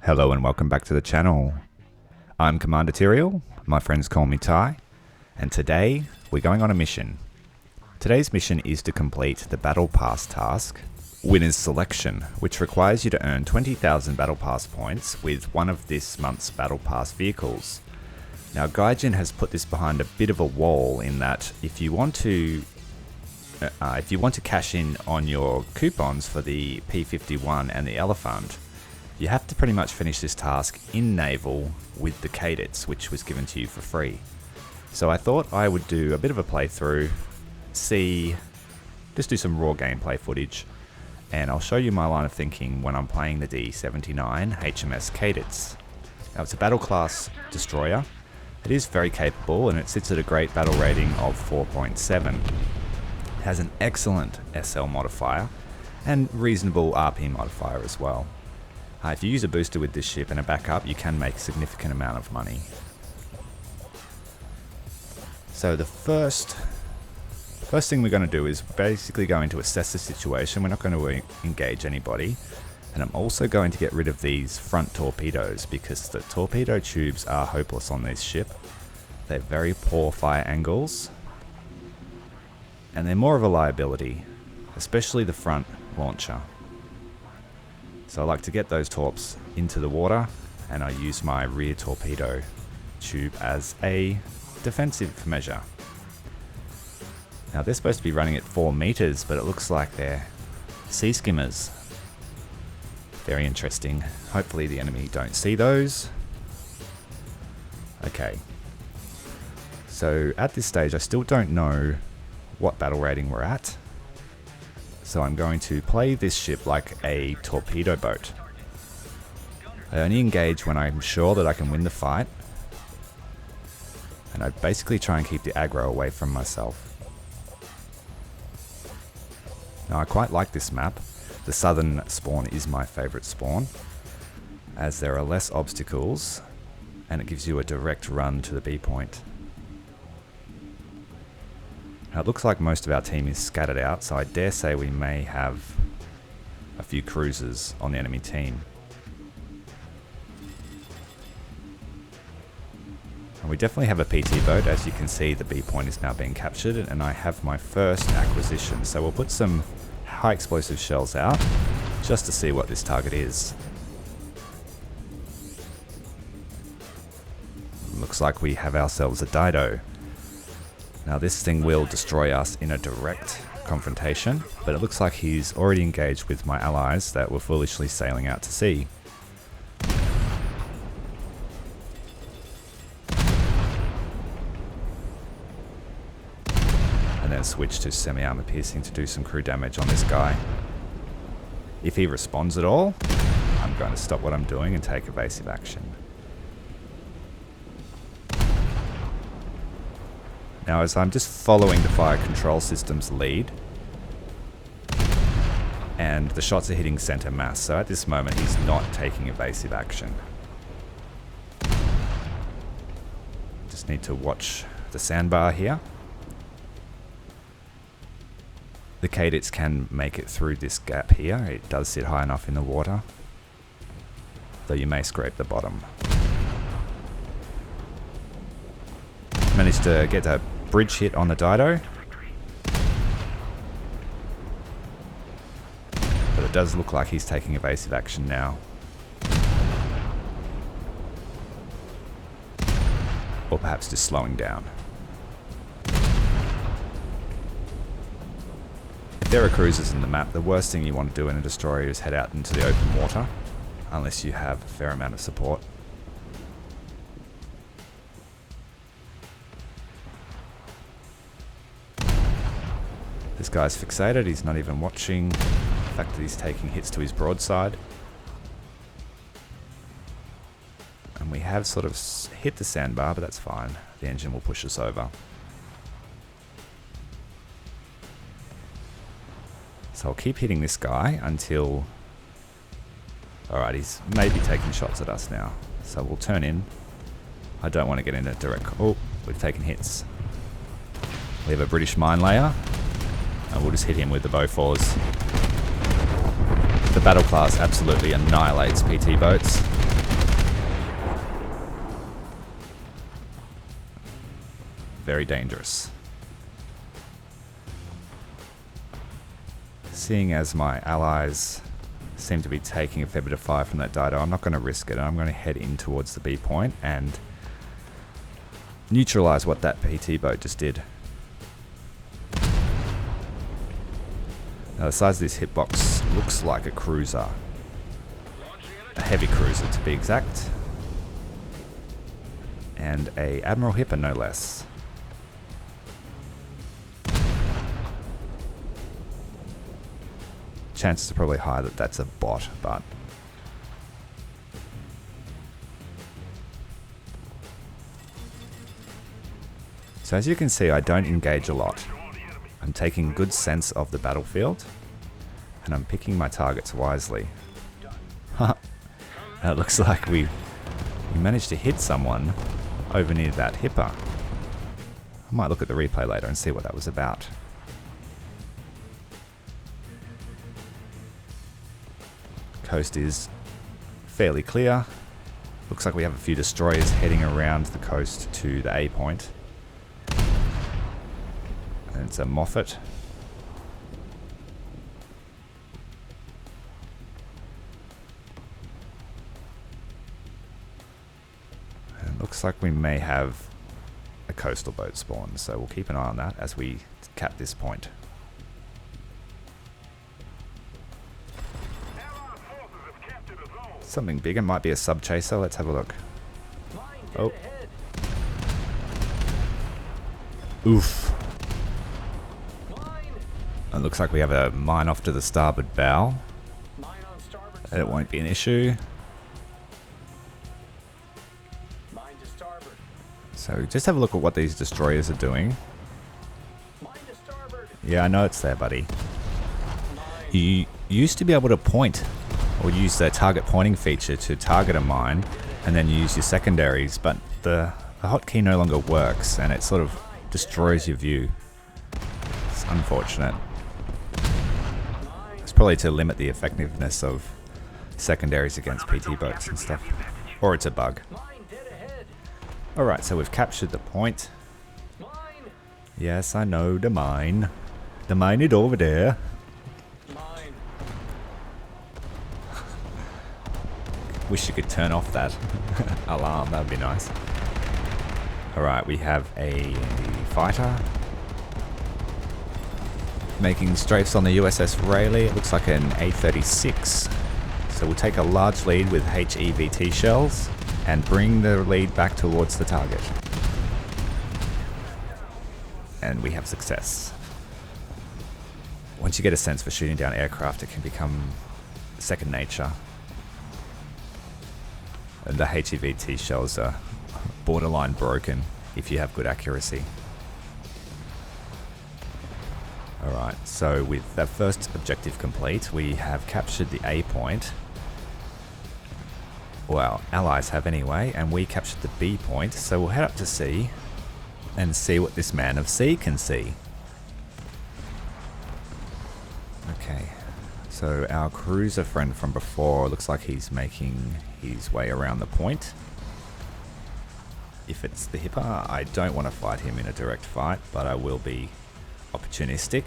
Hello and welcome back to the channel. I'm Commander Tyrael, my friends call me Ty, and today we're going on a mission. Today's mission is to complete the Battle Pass task, Winner's Selection, which requires you to earn 20,000 Battle Pass points with one of this month's Battle Pass vehicles. Now Gaijin has put this behind a bit of a wall in that if you want to cash in on your coupons for the P51 and the Elephant, you have to pretty much finish this task in Naval with the Cadiz, which was given to you for free. So I thought I would do a bit of a playthrough, just do some raw gameplay footage, and I'll show you my line of thinking when I'm playing the D79 HMS Cadiz. Now it's a battle class destroyer. It is very capable and it sits at a great battle rating of 4.7. It has an excellent SL modifier and reasonable RP modifier as well. If you use a booster with this ship and a backup, you can make a significant amount of money. So the first thing we're going to do is basically going to assess the situation. We're not going to engage anybody. And I'm also going to get rid of these front torpedoes because the torpedo tubes are hopeless on this ship. They're very poor fire angles. And they're more of a liability, especially the front launcher. So I like to get those torps into the water, and I use my rear torpedo tube as a defensive measure. Now they're supposed to be running at 4 meters, but it looks like they're sea skimmers. Very interesting. Hopefully the enemy don't see those. Okay. So at this stage I still don't know what battle rating we're at. So I'm going to play this ship like a torpedo boat. I only engage when I'm sure that I can win the fight. And I basically try and keep the aggro away from myself. Now I quite like this map. The southern spawn is my favourite spawn, as there are less obstacles and it gives you a direct run to the B point. Now it looks like most of our team is scattered out, so I dare say we may have a few cruisers on the enemy team. And we definitely have a PT boat. As you can see, the B point is now being captured, and I have my first acquisition. So we'll put some high explosive shells out just to see what this target is. Looks like we have ourselves a Dido. Now this thing will destroy us in a direct confrontation, but it looks like he's already engaged with my allies that were foolishly sailing out to sea. And then switch to semi-armor piercing to do some crew damage on this guy. If he responds at all, I'm going to stop what I'm doing and take evasive action. Now as I'm just following the fire control system's lead, and the shots are hitting center mass, so at this moment he's not taking evasive action. Just need to watch the sandbar here. The Cadiz can make it through this gap here. It does sit high enough in the water, though you may scrape the bottom. Managed to get a bridge hit on the Dido, but it does look like he's taking evasive action now. Or perhaps just slowing down. If there are cruisers in the map, the worst thing you want to do in a destroyer is head out into the open water, unless you have a fair amount of support. This guy's fixated, he's not even watching the fact that he's taking hits to his broadside. And we have sort of hit the sandbar, but that's fine. The engine will push us over. So I'll keep hitting this guy until... Alright, he's maybe taking shots at us now. So we'll turn in. I don't want to get in a direct... Oh, we've taken hits. We have a British mine layer. And we'll just hit him with the Bofors. The battle class absolutely annihilates PT boats. very dangerous. Seeing as my allies seem to be taking a fair bit of fire from that Dido, I'm not going to risk it. I'm going to head in towards the B point and neutralize what that PT boat just did. Now the size of this hitbox looks like a cruiser. A heavy cruiser to be exact. And a Admiral Hipper no less. Chances are probably high that that's a bot, but so as you can see, I don't engage a lot. I'm taking good sense of the battlefield and I'm picking my targets wisely. It looks like we managed to hit someone over near that Hipper. I might look at the replay later and see what that was about. Coast is fairly clear. Looks like we have a few destroyers heading around the coast to the A point. And it's a Moffat. And it looks like we may have a coastal boat spawn, so we'll keep an eye on that as we cap this point. Something bigger, might be a sub chaser. Let's have a look. Oh. Oof. It looks like we have a mine off to the starboard bow. It won't be an issue. So just have a look at what these destroyers are doing. Yeah, I know it's there, buddy. You used to be able to point or use the target pointing feature to target a mine and then use your secondaries, but the hotkey no longer works and it sort of destroys your view. It's unfortunate. It's probably to limit the effectiveness of secondaries against PT boats and stuff. Or it's a bug. Alright, so we've captured the point. Yes, I know, the mine. The mine is over there. Wish you could turn off that alarm, that would be nice. Alright, we have a fighter making strafes on the USS Rayleigh. It looks like an A36. So we'll take a large lead with HEVT shells and bring the lead back towards the target. And we have success. Once you get a sense for shooting down aircraft, it can become second nature. And the HEVT shells are borderline broken if you have good accuracy. Alright, so with that first objective complete, we have captured the A point. Well, allies have anyway, and we captured the B point, so we'll head up to C and see what this man of C can see. Okay, so our cruiser friend from before looks like he's making his way around the point. If it's the Hipper, I don't want to fight him in a direct fight, but I will be opportunistic.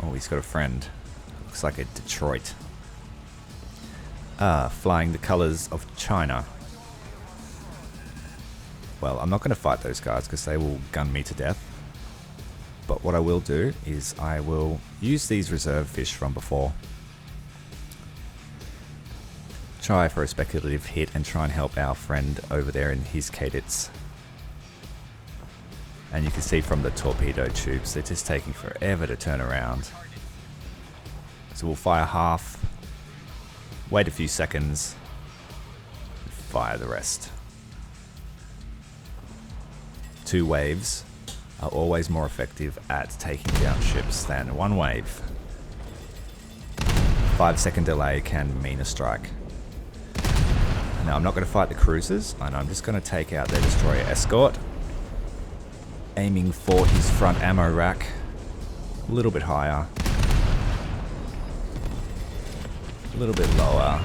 Oh, he's got a friend. Looks like a Detroit. Flying the colors of China. Well, I'm not going to fight those guys because they will gun me to death. But what I will do is I will use these reserve fish from before. Try for a speculative hit and try and help our friend over there in his Cadiz. And you can see from the torpedo tubes, they're just taking forever to turn around. So we'll fire half, wait a few seconds, and fire the rest. 2 waves are always more effective at taking down ships than 1 wave. 5-second delay can mean a strike. Now I'm not going to fight the cruisers, and I'm just going to take out their destroyer escort. Aiming for his front ammo rack. A little bit higher. A little bit lower.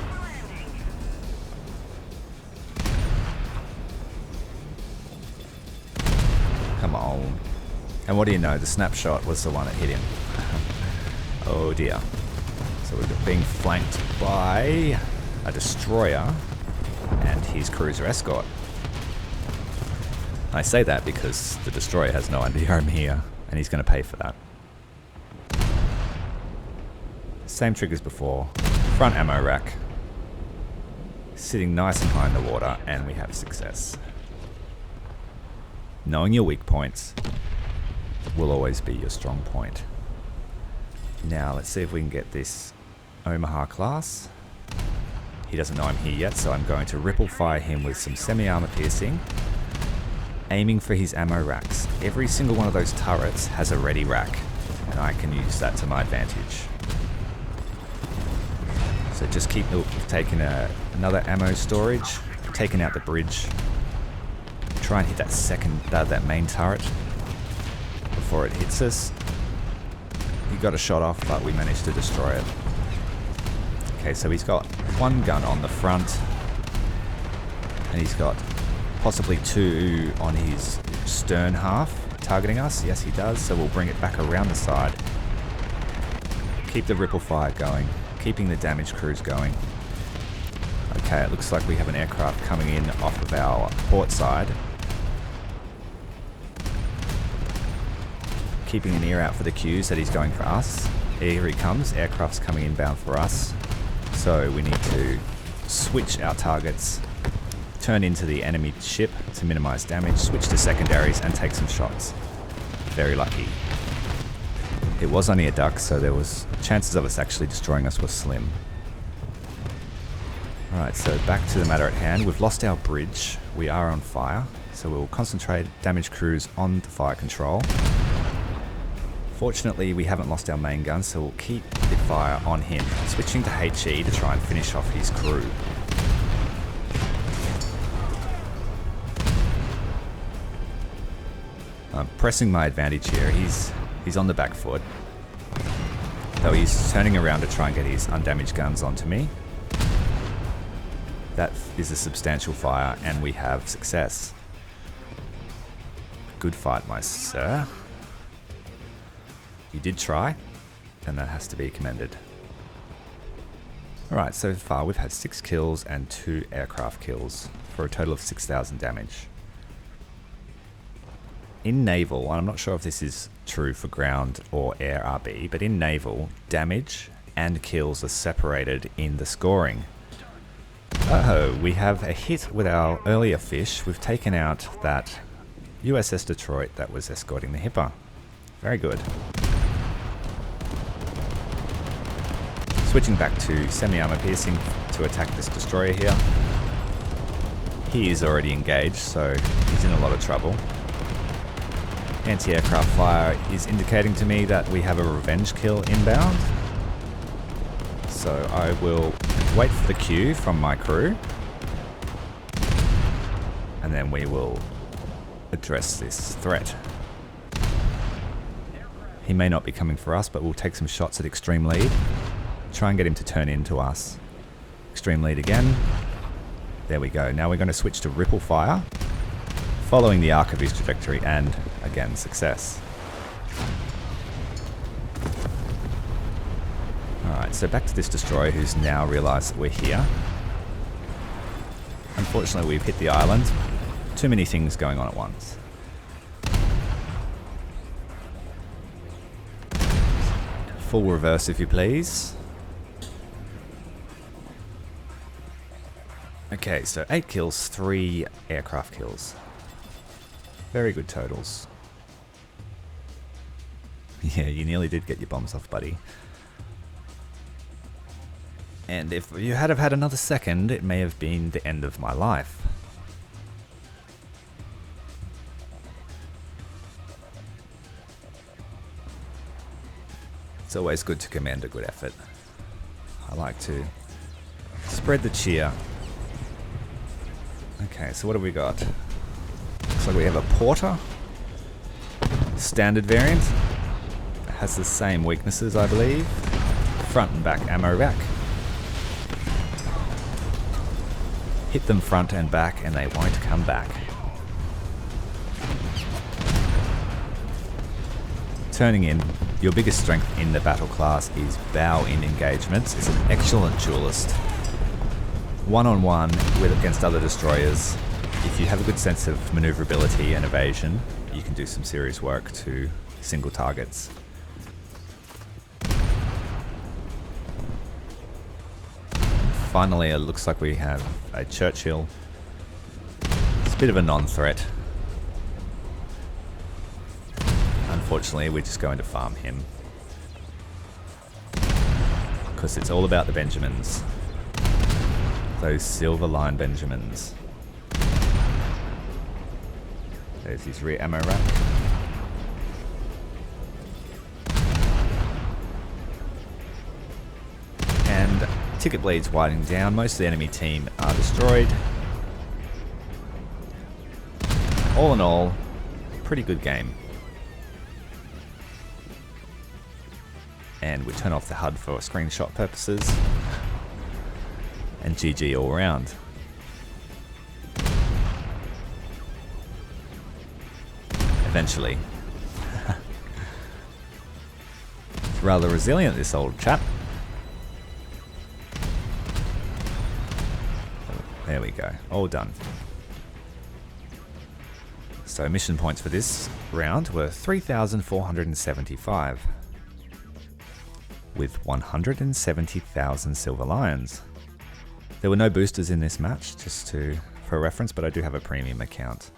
down. And what do you know, the snapshot was the one that hit him. Oh dear. So we're being flanked by a destroyer and his cruiser escort. I say that because the destroyer has no idea I'm here, and he's going to pay for that. Same trick as before. Front ammo rack. Sitting nice and high in the water, and we have success. Knowing your weak points will always be your strong point. Now let's see if we can get this Omaha class. He doesn't know I'm here yet, so I'm going to ripple fire him with some semi-armor piercing, aiming for his ammo racks. Every single one of those turrets has a ready rack, and I can use that to my advantage. So just keep taking another ammo storage, taking out the bridge, try and hit that main turret before it hits us. He got a shot off, but we managed to destroy it. Okay, so he's got one gun on the front, and he's got possibly two on his stern half targeting us. Yes, he does, so we'll bring it back around the side. Keep the ripple fire going, keeping the damage cruise going. Okay, it looks like we have an aircraft coming in off of our port side. Keeping an ear out for the cues that he's going for us. Here he comes, aircraft's coming inbound for us. So we need to switch our targets, turn into the enemy ship to minimize damage, switch to secondaries and take some shots. Very lucky. It was only a duck, so there was chances of us actually destroying us were slim. Alright, so back to the matter at hand. We've lost our bridge. We are on fire, so we'll concentrate damage crews on the fire control. Fortunately, we haven't lost our main gun, so we'll keep the fire on him, switching to HE to try and finish off his crew. I'm pressing my advantage here. He's on the back foot, though he's turning around to try and get his undamaged guns onto me. That is a substantial fire, and we have success. Good fight, my sir. You did try, and that has to be commended. Alright, so far we've had 6 kills and 2 aircraft kills, for a total of 6,000 damage. In naval, and I'm not sure if this is true for ground or air RB, but in naval, damage and kills are separated in the scoring. Oh, we have a hit with our earlier fish. We've taken out that USS Detroit that was escorting the Hipper. Very good. Switching back to semi-armor piercing to attack this destroyer here. He is already engaged, so he's in a lot of trouble. Anti-aircraft fire is indicating to me that we have a revenge kill inbound. So I will wait for the cue from my crew, and then we will address this threat. He may not be coming for us, but we'll take some shots at extreme lead. Try and get him to turn into us. Extreme lead again. There we go. Now we're going to switch to ripple fire, following the arc of his trajectory, and again, success. Alright, so back to this destroyer who's now realised that we're here. Unfortunately, we've hit the island. Too many things going on at once. Full reverse if you please. Okay, so 8 kills, 3 aircraft kills. Very good totals. Yeah, you nearly did get your bombs off, buddy. And if you had have had another second, it may have been the end of my life. It's always good to commend a good effort. I like to spread the cheer. Okay, so what have we got? Looks like we have a Porter. Standard variant. It has the same weaknesses, I believe. Front and back ammo rack. Hit them front and back and they won't come back. turning in, your biggest strength in the battle class is bow in engagements. It's an excellent duelist. One-on-one against other destroyers. If you have a good sense of maneuverability and evasion, you can do some serious work to single targets. Finally, it looks like we have a Churchill. It's a bit of a non-threat. Unfortunately, we're just going to farm him. Because it's all about the Benjamins. Those silver line Benjamins. There's his rear ammo rack. And ticket bleed's winding down. Most of the enemy team are destroyed. All in all, pretty good game. And we turn off the HUD for screenshot purposes. And GG all round. Eventually. It's rather resilient, this old chap. There we go, all done. So mission points for this round were 3,475. With 170,000 silver lions. There were no boosters in this match, just for reference, but I do have a premium account.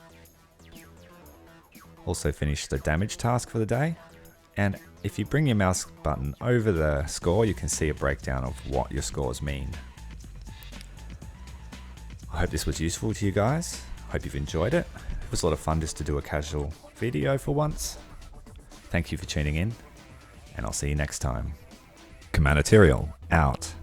Also finished the damage task for the day, and if you bring your mouse button over the score, you can see a breakdown of what your scores mean. I hope this was useful to you guys. Hope you've enjoyed it. It was a lot of fun just to do a casual video for once. Thank you for tuning in, and I'll see you next time. Commandatorial out.